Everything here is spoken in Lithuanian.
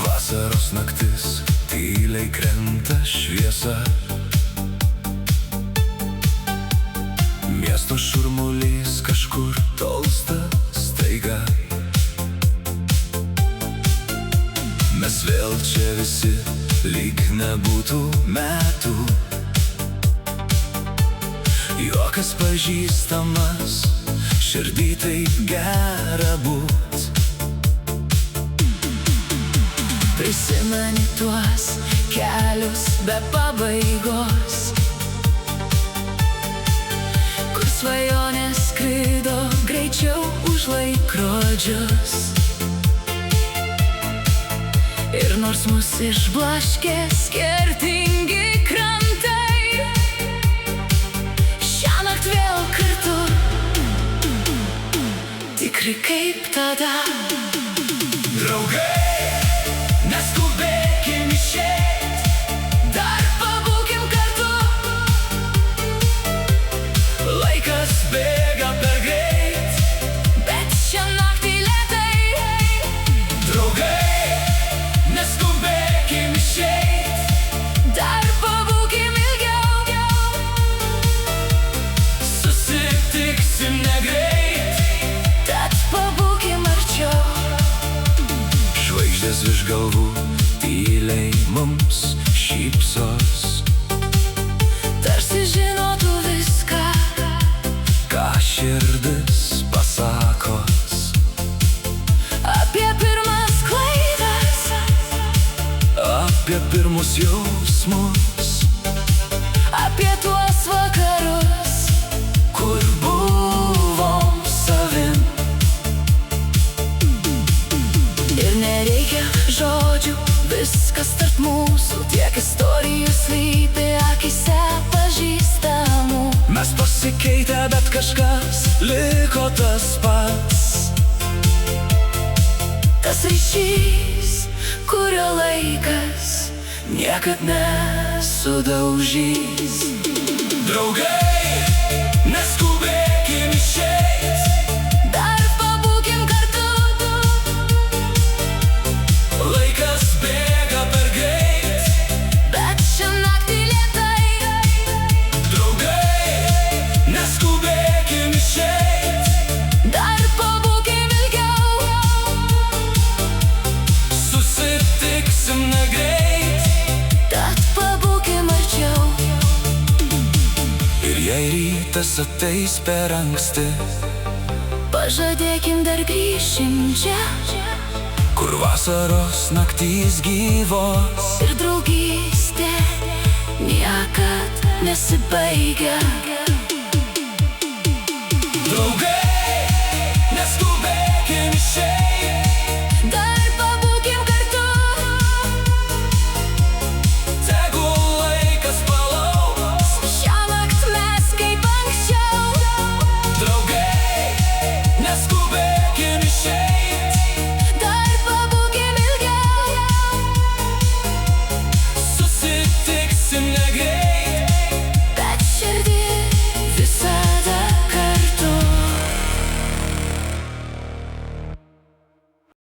Vasaros naktis, tyliai krenta šviesa. Miesto šurmulys kažkur tolsta staiga. Mes vėl čia visi, lyg nebūtų metų. Juokas pažįstamas, širdį taip gera būt. Prisimeni tuos kelius be pabaigos, kur svajonės skrido greičiau už laikrodžius. Ir nors mus išblaškė skirtingi krantai, šiąnakt vėl kartu, tikri kaip tada. Draugai, neskubėkim išeit, dar pabūkim kartu. laikas bėga per greit, Bet šią naktį lėtai. draugai, neskubėkim išeit, Dar pabūkim ilgiau. susitiksim negreit. Tad pabūkim arčiau. Žvaigždės virš galvų tyliai mums šypsos, Tarsi žinotų viską, ką širdis pasakos. apie pirmas klaidas, Apie pirmus jausmus, apie tuos vakarus, kur buvom savim. ir nereikia žodžių, viskas tarp mūsų. Tiek istorijų slypi akyse pažįstamų. Mes pasikeitę, bet kažkas liko tas pats. Tas ryšys, kurio laikas niekad nesudaužys. Draugai, neskubėkim išeit, Dar pabūkim kartu. laikas bėga per greit. Bet šią naktį lėtai. Draugai, neskubėkim išeit, Dar pabūkim ilgiau. susitiksim negreit. Tad pabūkim arčiau. Ir jei rytas ateis per anksti, Pažadėkim dar grįšim čia, kur vasaros naktys gyvos. ir draugystė niekad nesibaigia. Draugai,